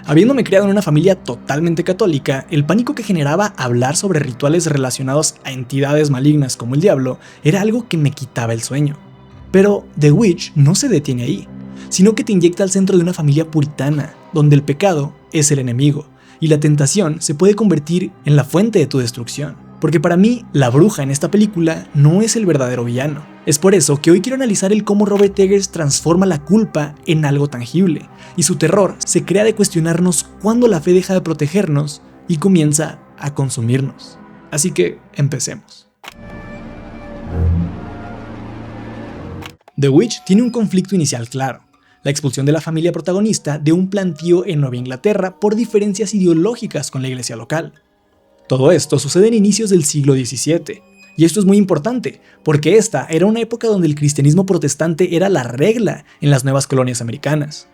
Habiéndome criado en una familia totalmente católica, el pánico que generaba hablar sobre rituales relacionados a entidades malignas como el diablo era algo que me quitaba el sueño. Pero The Witch no se detiene ahí, sino que te inyecta al centro de una familia puritana, donde el pecado es el enemigo, y la tentación se puede convertir en la fuente de tu destrucción. Porque para mí, la bruja en esta película no es el verdadero villano. Es por eso que hoy quiero analizar el cómo Robert Eggers transforma la culpa en algo tangible, y su terror se crea de cuestionarnos cuándo la fe deja de protegernos y comienza a consumirnos. Así que empecemos. The Witch tiene un conflicto inicial claro: la expulsión de la familia protagonista de un plantío en Nueva Inglaterra por diferencias ideológicas con la iglesia local. Todo esto sucede en inicios del siglo XVII, y esto es muy importante, porque esta era una época donde el cristianismo protestante era la regla en las nuevas colonias americanas.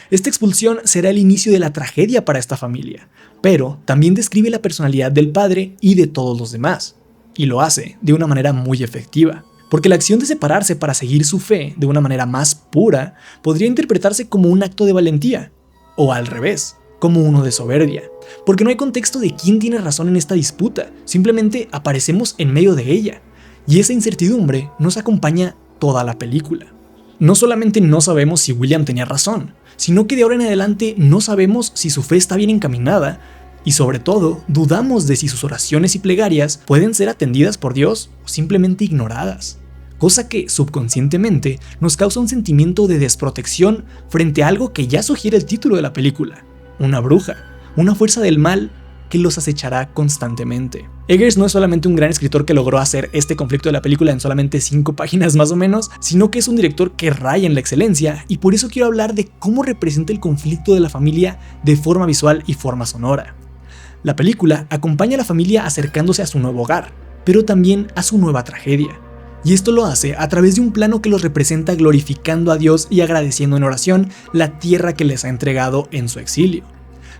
Esta expulsión será el inicio de la tragedia para esta familia, pero también describe la personalidad del padre y de todos los demás, y lo hace de una manera muy efectiva, porque la acción de separarse para seguir su fe de una manera más pura podría interpretarse como un acto de valentía, o al revés, como uno de soberbia, porque no hay contexto de quién tiene razón en esta disputa, simplemente aparecemos en medio de ella, y esa incertidumbre nos acompaña toda la película. No solamente no sabemos si William tenía razón, sino que de ahora en adelante no sabemos si su fe está bien encaminada, y sobre todo dudamos de si sus oraciones y plegarias pueden ser atendidas por Dios o simplemente ignoradas, cosa que subconscientemente nos causa un sentimiento de desprotección frente a algo que ya sugiere el título de la película: una bruja, una fuerza del mal que los acechará constantemente. Eggers no es solamente un gran escritor que logró hacer este conflicto de la película en solamente 5 páginas más o menos, sino que es un director que raya en la excelencia, y por eso quiero hablar de cómo representa el conflicto de la familia de forma visual y forma sonora. La película acompaña a la familia acercándose a su nuevo hogar, pero también a su nueva tragedia. Y esto lo hace a través de un plano que los representa glorificando a Dios y agradeciendo en oración la tierra que les ha entregado en su exilio.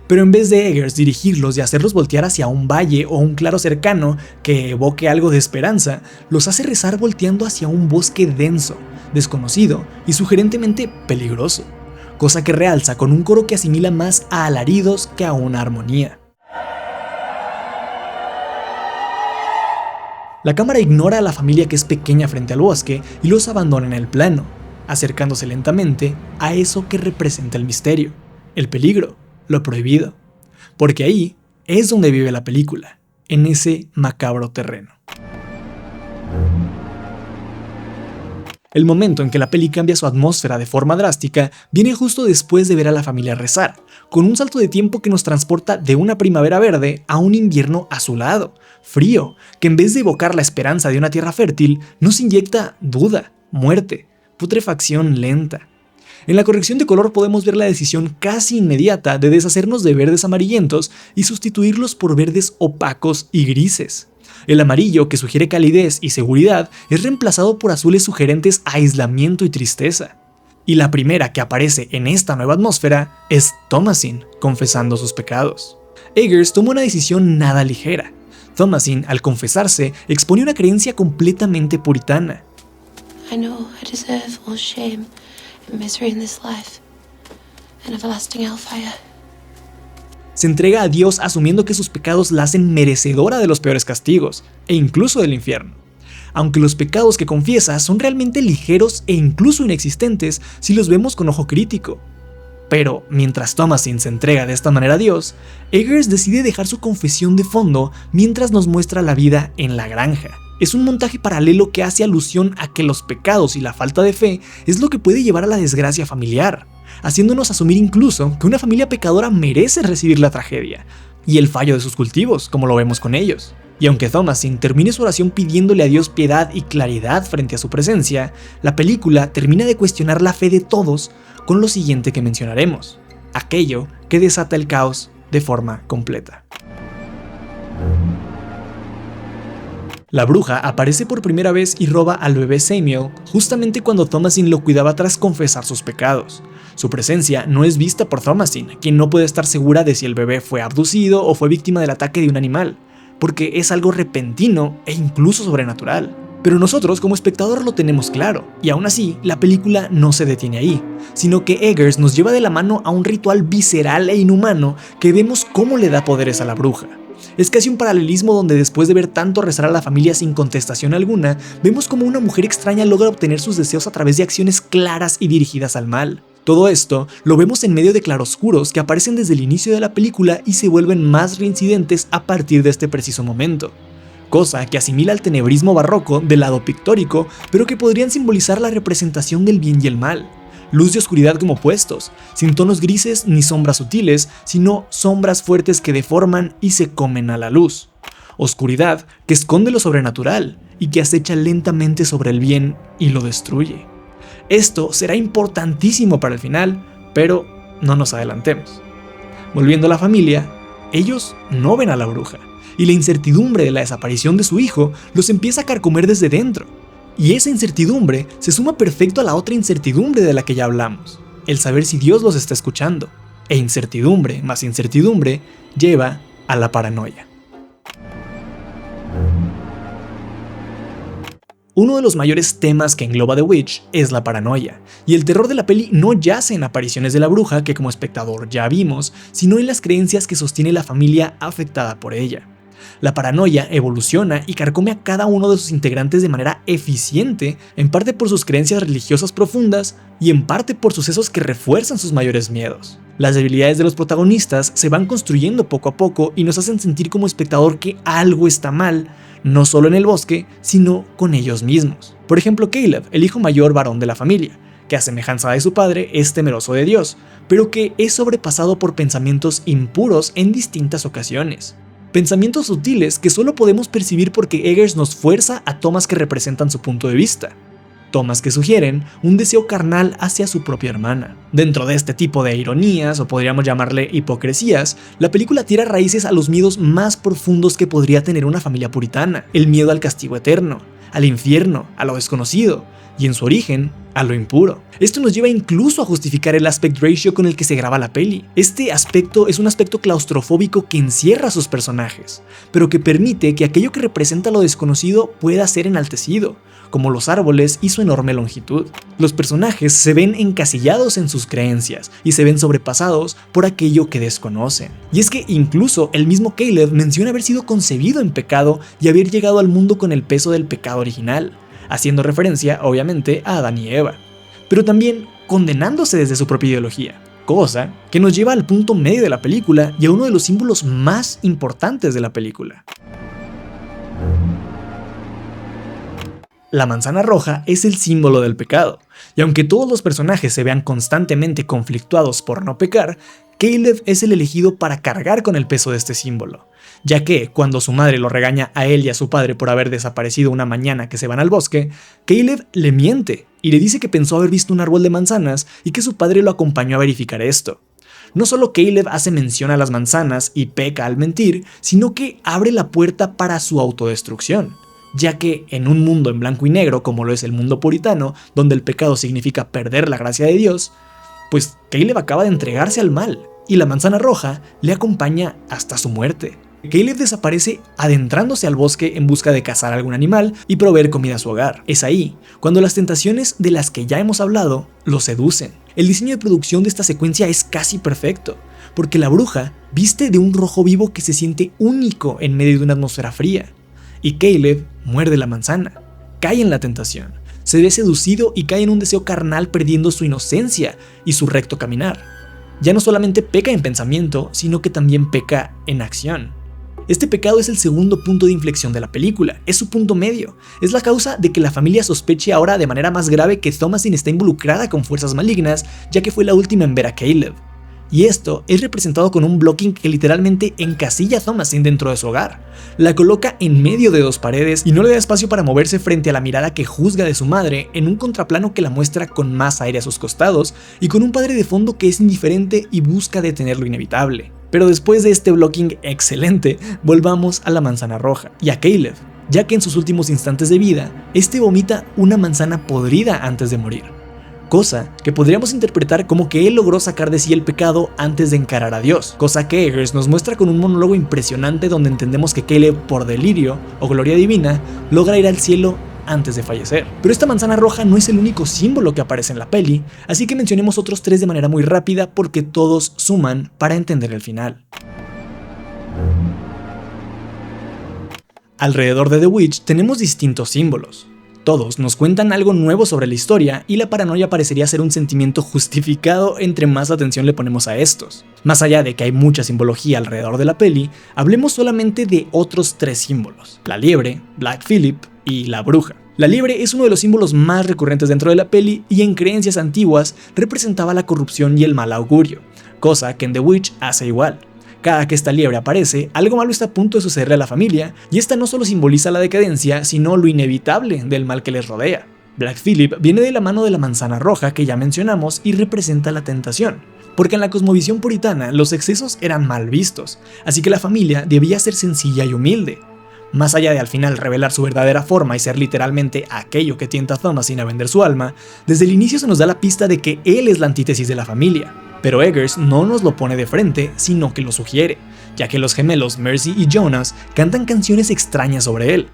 Pero en vez de Eggers dirigirlos y hacerlos voltear hacia un valle o un claro cercano que evoque algo de esperanza, los hace rezar volteando hacia un bosque denso, desconocido y sugerentemente peligroso, cosa que realza con un coro que asimila más a alaridos que a una armonía. La cámara ignora a la familia que es pequeña frente al bosque y los abandona en el plano, acercándose lentamente a eso que representa el misterio, el peligro, lo prohibido. Porque ahí es donde vive la película, en ese macabro terreno. El momento en que la peli cambia su atmósfera de forma drástica viene justo después de ver a la familia rezar, con un salto de tiempo que nos transporta de una primavera verde a un invierno azulado, frío, que en vez de evocar la esperanza de una tierra fértil, nos inyecta duda, muerte, putrefacción lenta. En la corrección de color podemos ver la decisión casi inmediata de deshacernos de verdes amarillentos y sustituirlos por verdes opacos y grises. El amarillo, que sugiere calidez y seguridad, es reemplazado por azules sugerentes a aislamiento y tristeza. Y la primera que aparece en esta nueva atmósfera es Thomasin, confesando sus pecados. Eggers tomó una decisión nada ligera. Thomasin, al confesarse, expone una creencia completamente puritana. I know I deserve all shame and misery in this life and everlasting hellfire. Se entrega a Dios asumiendo que sus pecados la hacen merecedora de los peores castigos, e incluso del infierno. Aunque los pecados que confiesa son realmente ligeros e incluso inexistentes si los vemos con ojo crítico. Pero mientras Thomasin se entrega de esta manera a Dios, Eggers decide dejar su confesión de fondo mientras nos muestra la vida en la granja. Es un montaje paralelo que hace alusión a que los pecados y la falta de fe es lo que puede llevar a la desgracia familiar, haciéndonos asumir incluso que una familia pecadora merece recibir la tragedia y el fallo de sus cultivos, como lo vemos con ellos. Y aunque Thomasin termine su oración pidiéndole a Dios piedad y claridad frente a su presencia, la película termina de cuestionar la fe de todos con lo siguiente que mencionaremos: aquello que desata el caos de forma completa. La bruja aparece por primera vez y roba al bebé Samuel justamente cuando Thomasin lo cuidaba tras confesar sus pecados. Su presencia no es vista por Thomasin, quien no puede estar segura de si el bebé fue abducido o fue víctima del ataque de un animal, porque es algo repentino e incluso sobrenatural. Pero nosotros como espectador lo tenemos claro, y aún así, la película no se detiene ahí, sino que Eggers nos lleva de la mano a un ritual visceral e inhumano que vemos cómo le da poderes a la bruja. Es casi un paralelismo donde después de ver tanto rezar a la familia sin contestación alguna, vemos como una mujer extraña logra obtener sus deseos a través de acciones claras y dirigidas al mal. Todo esto lo vemos en medio de claroscuros que aparecen desde el inicio de la película y se vuelven más reincidentes a partir de este preciso momento. Cosa que asimila al tenebrismo barroco del lado pictórico, pero que podrían simbolizar la representación del bien y el mal. Luz y oscuridad como opuestos, sin tonos grises ni sombras sutiles, sino sombras fuertes que deforman y se comen a la luz. Oscuridad que esconde lo sobrenatural y que acecha lentamente sobre el bien y lo destruye. Esto será importantísimo para el final, pero no nos adelantemos. Volviendo a la familia, ellos no ven a la bruja, y la incertidumbre de la desaparición de su hijo los empieza a carcomer desde dentro. Y esa incertidumbre se suma perfecto a la otra incertidumbre de la que ya hablamos, el saber si Dios los está escuchando. E incertidumbre más incertidumbre lleva a la paranoia. Uno de los mayores temas que engloba The Witch es la paranoia, y el terror de la peli no yace en apariciones de la bruja que como espectador ya vimos, sino en las creencias que sostiene la familia afectada por ella. La paranoia evoluciona y carcome a cada uno de sus integrantes de manera eficiente, en parte por sus creencias religiosas profundas y en parte por sucesos que refuerzan sus mayores miedos. Las debilidades de los protagonistas se van construyendo poco a poco y nos hacen sentir como espectador que algo está mal, no solo en el bosque, sino con ellos mismos. Por ejemplo, Caleb, el hijo mayor varón de la familia, que a semejanza de su padre es temeroso de Dios, pero que es sobrepasado por pensamientos impuros en distintas ocasiones. Pensamientos sutiles que solo podemos percibir porque Eggers nos fuerza a tomas que representan su punto de vista. Tomas que sugieren un deseo carnal hacia su propia hermana. Dentro de este tipo de ironías, o podríamos llamarle hipocresías, la película tira raíces a los miedos más profundos que podría tener una familia puritana. El miedo al castigo eterno, al infierno, a lo desconocido, y en su origen, a lo impuro. Esto nos lleva incluso a justificar el aspect ratio con el que se graba la peli. Este aspecto es un aspecto claustrofóbico que encierra a sus personajes, pero que permite que aquello que representa lo desconocido pueda ser enaltecido, como los árboles y su enorme longitud. Los personajes se ven encasillados en sus creencias y se ven sobrepasados por aquello que desconocen. Y es que incluso el mismo Caleb menciona haber sido concebido en pecado y haber llegado al mundo con el peso del pecado original, haciendo referencia obviamente a Adán y Eva, pero también condenándose desde su propia ideología, cosa que nos lleva al punto medio de la película y a uno de los símbolos más importantes de la película. La manzana roja es el símbolo del pecado, y aunque todos los personajes se vean constantemente conflictuados por no pecar, Caleb es el elegido para cargar con el peso de este símbolo, ya que cuando su madre lo regaña a él y a su padre por haber desaparecido una mañana que se van al bosque, Caleb le miente y le dice que pensó haber visto un árbol de manzanas y que su padre lo acompañó a verificar esto. No solo Caleb hace mención a las manzanas y peca al mentir, sino que abre la puerta para su autodestrucción, ya que en un mundo en blanco y negro como lo es el mundo puritano, donde el pecado significa perder la gracia de Dios, pues Caleb acaba de entregarse al mal, y la manzana roja le acompaña hasta su muerte. Caleb desaparece adentrándose al bosque en busca de cazar algún animal y proveer comida a su hogar. Es ahí cuando las tentaciones de las que ya hemos hablado lo seducen. El diseño de producción de esta secuencia es casi perfecto, porque la bruja viste de un rojo vivo que se siente único en medio de una atmósfera fría, y Caleb muerde la manzana, cae en la tentación, se ve seducido y cae en un deseo carnal perdiendo su inocencia y su recto caminar. Ya no solamente peca en pensamiento, sino que también peca en acción. Este pecado es el segundo punto de inflexión de la película, es su punto medio, es la causa de que la familia sospeche ahora de manera más grave que Thomasin está involucrada con fuerzas malignas, ya que fue la última en ver a Caleb. Y esto es representado con un blocking que literalmente encasilla a Thomasin dentro de su hogar. La coloca en medio de dos paredes y no le da espacio para moverse frente a la mirada que juzga de su madre, en un contraplano que la muestra con más aire a sus costados y con un padre de fondo que es indiferente y busca detener lo inevitable. Pero después de este blocking excelente, volvamos a la manzana roja y a Caleb, ya que en sus últimos instantes de vida, este vomita una manzana podrida antes de morir. Cosa que podríamos interpretar como que él logró sacar de sí el pecado antes de encarar a Dios, cosa que Eggers nos muestra con un monólogo impresionante donde entendemos que Caleb, por delirio o gloria divina, logra ir al cielo antes de fallecer. Pero esta manzana roja no es el único símbolo que aparece en la peli, así que mencionemos otros 3 de manera muy rápida porque todos suman para entender el final. Alrededor de The Witch tenemos distintos símbolos. Todos nos cuentan algo nuevo sobre la historia y la paranoia parecería ser un sentimiento justificado entre más atención le ponemos a estos. Más allá de que hay mucha simbología alrededor de la peli, hablemos solamente de otros 3 símbolos: la liebre, Black Phillip y la bruja. La liebre es uno de los símbolos más recurrentes dentro de la peli y en creencias antiguas representaba la corrupción y el mal augurio, cosa que en The Witch hace igual. Cada que esta liebre aparece, algo malo está a punto de sucederle a la familia, y esta no solo simboliza la decadencia, sino lo inevitable del mal que les rodea. Black Phillip viene de la mano de la manzana roja que ya mencionamos y representa la tentación, porque en la cosmovisión puritana los excesos eran mal vistos, así que la familia debía ser sencilla y humilde. Más allá de al final revelar su verdadera forma y ser literalmente aquello que tienta a Thomasin a vender su alma, desde el inicio se nos da la pista de que él es la antítesis de la familia. Pero Eggers no nos lo pone de frente, sino que lo sugiere, ya que los gemelos Mercy y Jonas cantan canciones extrañas sobre él,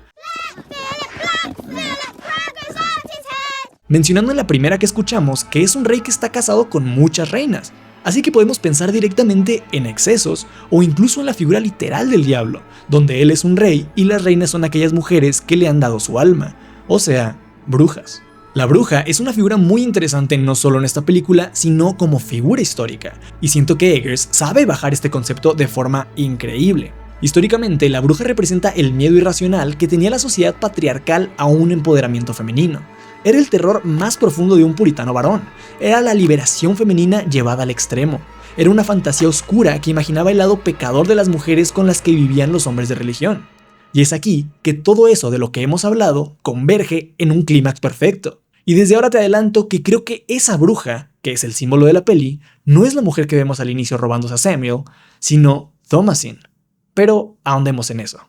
mencionando en la primera que escuchamos que es un rey que está casado con muchas reinas, así que podemos pensar directamente en excesos o incluso en la figura literal del diablo, donde él es un rey y las reinas son aquellas mujeres que le han dado su alma, o sea, brujas. La bruja es una figura muy interesante no solo en esta película, sino como figura histórica, y siento que Eggers sabe bajar este concepto de forma increíble. Históricamente, la bruja representa el miedo irracional que tenía la sociedad patriarcal a un empoderamiento femenino. Era el terror más profundo de un puritano varón, era la liberación femenina llevada al extremo. Era una fantasía oscura que imaginaba el lado pecador de las mujeres con las que vivían los hombres de religión. Y es aquí que todo eso de lo que hemos hablado converge en un clímax perfecto. Y desde ahora te adelanto que creo que esa bruja, que es el símbolo de la peli, no es la mujer que vemos al inicio robándose a Samuel, sino Thomasin. Pero ahondemos en eso.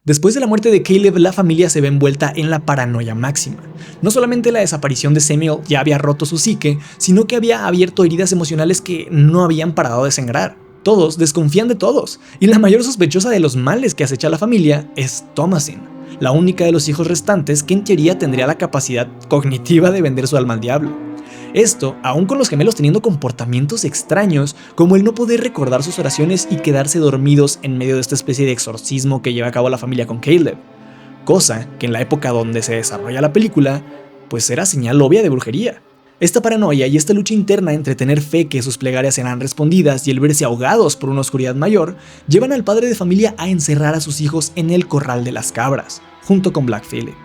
Después de la muerte de Caleb, la familia se ve envuelta en la paranoia máxima. No solamente la desaparición de Samuel ya había roto su psique, sino que había abierto heridas emocionales que no habían parado de sangrar. Todos desconfían de todos, y la mayor sospechosa de los males que acecha a la familia es Thomasin, la única de los hijos restantes que en teoría tendría la capacidad cognitiva de vender su alma al diablo. Esto, aún con los gemelos teniendo comportamientos extraños, como el no poder recordar sus oraciones y quedarse dormidos en medio de esta especie de exorcismo que lleva a cabo la familia con Caleb. Cosa que en la época donde se desarrolla la película, pues era señal obvia de brujería. Esta paranoia y esta lucha interna entre tener fe que sus plegarias serán respondidas y el verse ahogados por una oscuridad mayor, llevan al padre de familia a encerrar a sus hijos en el corral de las cabras, junto con Black Phillip.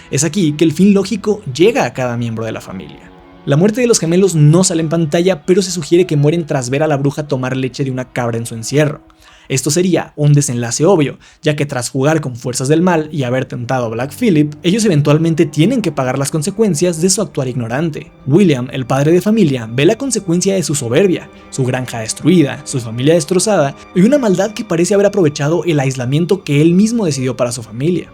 Es aquí que el fin lógico llega a cada miembro de la familia. La muerte de los gemelos no sale en pantalla, pero se sugiere que mueren tras ver a la bruja tomar leche de una cabra en su encierro. Esto sería un desenlace obvio, ya que tras jugar con fuerzas del mal y haber tentado a Black Phillip, ellos eventualmente tienen que pagar las consecuencias de su actuar ignorante. William, el padre de familia, ve la consecuencia de su soberbia, su granja destruida, su familia destrozada y una maldad que parece haber aprovechado el aislamiento que él mismo decidió para su familia.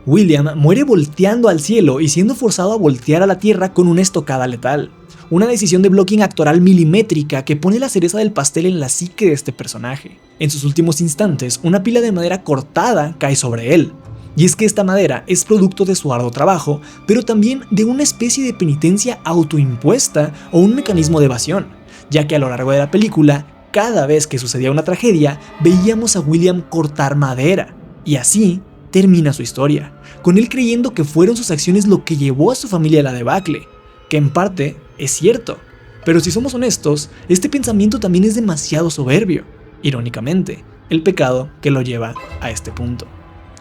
William muere volteando al cielo y siendo forzado a voltear a la tierra con una estocada letal. Una decisión de blocking actoral milimétrica que pone la cereza del pastel en la psique de este personaje. En sus últimos instantes, una pila de madera cortada cae sobre él. Y es que esta madera es producto de su arduo trabajo, pero también de una especie de penitencia autoimpuesta o un mecanismo de evasión, ya que a lo largo de la película, cada vez que sucedía una tragedia, veíamos a William cortar madera, y así termina su historia, con él creyendo que fueron sus acciones lo que llevó a su familia a la debacle, que en parte es cierto, pero si somos honestos, este pensamiento también es demasiado soberbio, irónicamente, el pecado que lo lleva a este punto.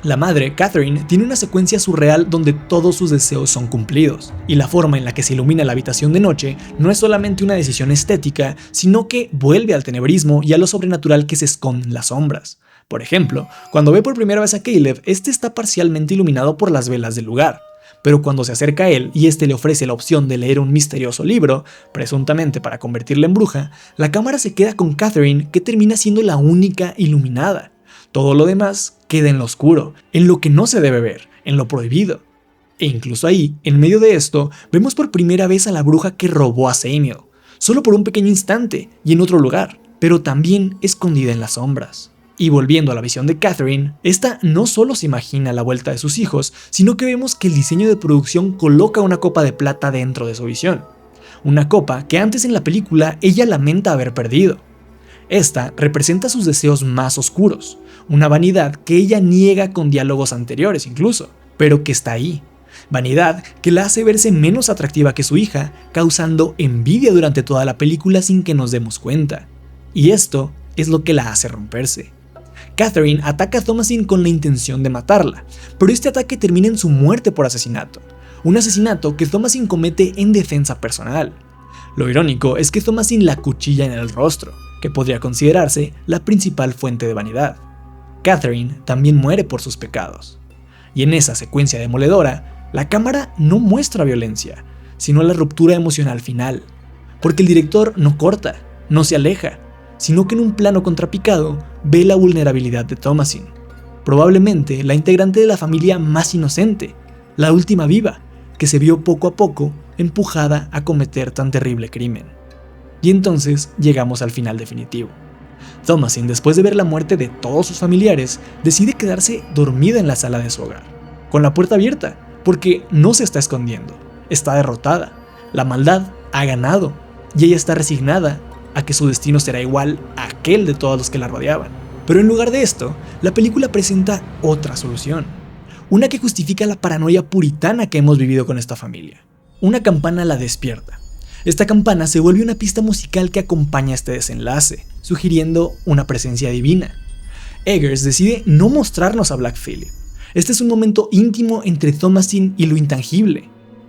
La madre, Catherine, tiene una secuencia surreal donde todos sus deseos son cumplidos, y la forma en la que se ilumina la habitación de noche no es solamente una decisión estética, sino que vuelve al tenebrismo y a lo sobrenatural que se esconde en las sombras. Por ejemplo, cuando ve por primera vez a Caleb, este está parcialmente iluminado por las velas del lugar, pero cuando se acerca a él y este le ofrece la opción de leer un misterioso libro, presuntamente para convertirla en bruja, la cámara se queda con Catherine, que termina siendo la única iluminada. Todo lo demás queda en lo oscuro, en lo que no se debe ver, en lo prohibido. E incluso ahí, en medio de esto, vemos por primera vez a la bruja que robó a Samuel, solo por un pequeño instante y en otro lugar, pero también escondida en las sombras. Y volviendo a la visión de Catherine, esta no solo se imagina la vuelta de sus hijos, sino que vemos que el diseño de producción coloca una copa de plata dentro de su visión. Una copa que antes en la película ella lamenta haber perdido. Esta representa sus deseos más oscuros, una vanidad que ella niega con diálogos anteriores incluso, pero que está ahí. Vanidad que la hace verse menos atractiva que su hija, causando envidia durante toda la película sin que nos demos cuenta. Y esto es lo que la hace romperse. Catherine ataca a Thomasin con la intención de matarla, pero este ataque termina en su muerte por asesinato. Un asesinato que Thomasin comete en defensa personal. Lo irónico es que Thomasin la cuchilla en el rostro, que podría considerarse la principal fuente de vanidad. Catherine también muere por sus pecados. Y en esa secuencia demoledora, la cámara no muestra violencia, sino la ruptura emocional final. Porque el director no corta, no se aleja, sino que en un plano contrapicado ve la vulnerabilidad de Thomasin, probablemente la integrante de la familia más inocente, la última viva, que se vio poco a poco empujada a cometer tan terrible crimen. Y entonces llegamos al final definitivo. Thomasin, después de ver la muerte de todos sus familiares, decide quedarse dormida en la sala de su hogar, con la puerta abierta, porque no se está escondiendo, está derrotada, la maldad ha ganado, y ella está resignada a que su destino será igual a aquel de todos los que la rodeaban. Pero en lugar de esto, la película presenta otra solución, una que justifica la paranoia puritana que hemos vivido con esta familia. Una campana la despierta. Esta campana se vuelve una pista musical que acompaña este desenlace, sugiriendo una presencia divina. Eggers decide no mostrarnos a Black Phillip. Este es un momento íntimo entre Thomasin y lo intangible,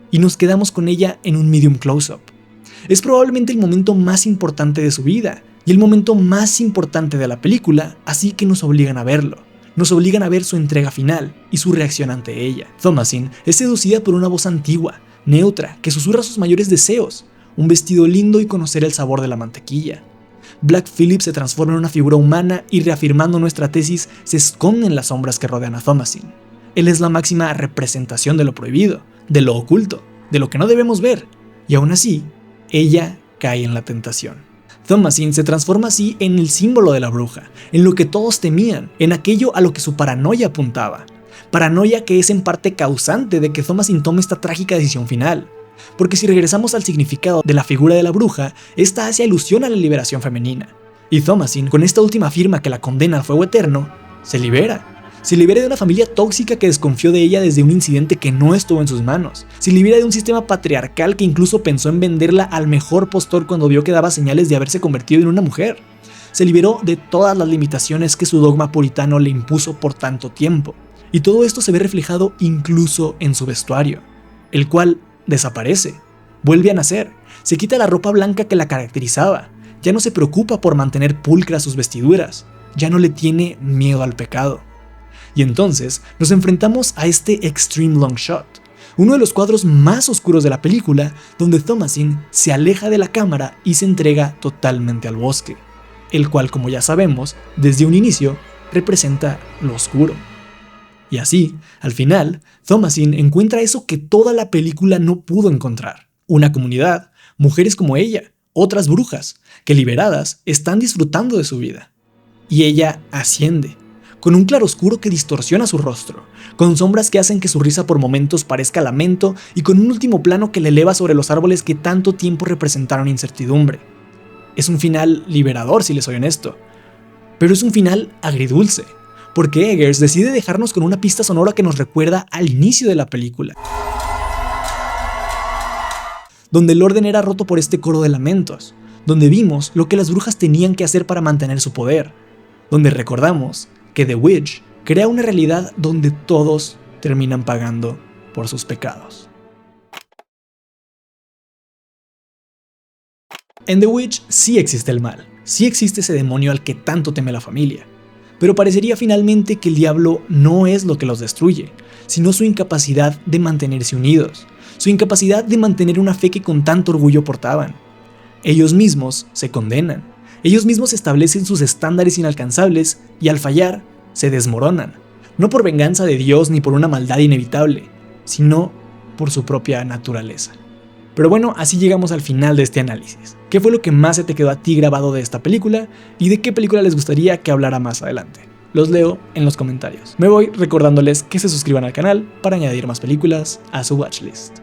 y nos quedamos con ella en un medium close-up. Es probablemente el momento más importante de su vida, y el momento más importante de la película, así que nos obligan a verlo. Nos obligan a ver su entrega final y su reacción ante ella. Thomasin es seducida por una voz antigua, neutra, que susurra sus mayores deseos, un vestido lindo y conocer el sabor de la mantequilla. Black Phillip se transforma en una figura humana y, reafirmando nuestra tesis, se esconde en las sombras que rodean a Thomasin. Él es la máxima representación de lo prohibido, de lo oculto, de lo que no debemos ver, y aún así, ella cae en la tentación. Thomasin se transforma así en el símbolo de la bruja, en lo que todos temían, en aquello a lo que su paranoia apuntaba. Paranoia que es en parte causante de que Thomasin tome esta trágica decisión final. Porque si regresamos al significado de la figura de la bruja, esta hace alusión a la liberación femenina. Y Thomasin, con esta última firma que la condena al fuego eterno, se libera. Se libera de una familia tóxica que desconfió de ella desde un incidente que no estuvo en sus manos. Se libera de un sistema patriarcal que incluso pensó en venderla al mejor postor cuando vio que daba señales de haberse convertido en una mujer. Se liberó de todas las limitaciones que su dogma puritano le impuso por tanto tiempo. Y todo esto se ve reflejado incluso en su vestuario, el cual desaparece, vuelve a nacer, se quita la ropa blanca que la caracterizaba, ya no se preocupa por mantener pulcras sus vestiduras, ya no le tiene miedo al pecado. Y entonces nos enfrentamos a este Extreme Long Shot, uno de los cuadros más oscuros de la película, donde Thomasin se aleja de la cámara y se entrega totalmente al bosque, el cual, como ya sabemos, desde un inicio, representa lo oscuro. Y así, al final, Thomasin encuentra eso que toda la película no pudo encontrar. Una comunidad, mujeres como ella, otras brujas, que liberadas están disfrutando de su vida. Y ella asciende, con un claroscuro que distorsiona su rostro, con sombras que hacen que su risa por momentos parezca lamento y con un último plano que le eleva sobre los árboles que tanto tiempo representaron incertidumbre. Es un final liberador, si les soy honesto, pero es un final agridulce, porque Eggers decide dejarnos con una pista sonora que nos recuerda al inicio de la película, donde el orden era roto por este coro de lamentos, donde vimos lo que las brujas tenían que hacer para mantener su poder, donde recordamos que The Witch crea una realidad donde todos terminan pagando por sus pecados. En The Witch sí existe el mal, sí existe ese demonio al que tanto teme la familia, pero parecería finalmente que el diablo no es lo que los destruye, sino su incapacidad de mantenerse unidos, su incapacidad de mantener una fe que con tanto orgullo portaban. Ellos mismos se condenan, ellos mismos establecen sus estándares inalcanzables y al fallar se desmoronan, no por venganza de Dios ni por una maldad inevitable, sino por su propia naturaleza. Pero bueno, así llegamos al final de este análisis. ¿Qué fue lo que más se te quedó a ti grabado de esta película? ¿Y de qué película les gustaría que hablara más adelante? Los leo en los comentarios. Me voy recordándoles que se suscriban al canal para añadir más películas a su watchlist.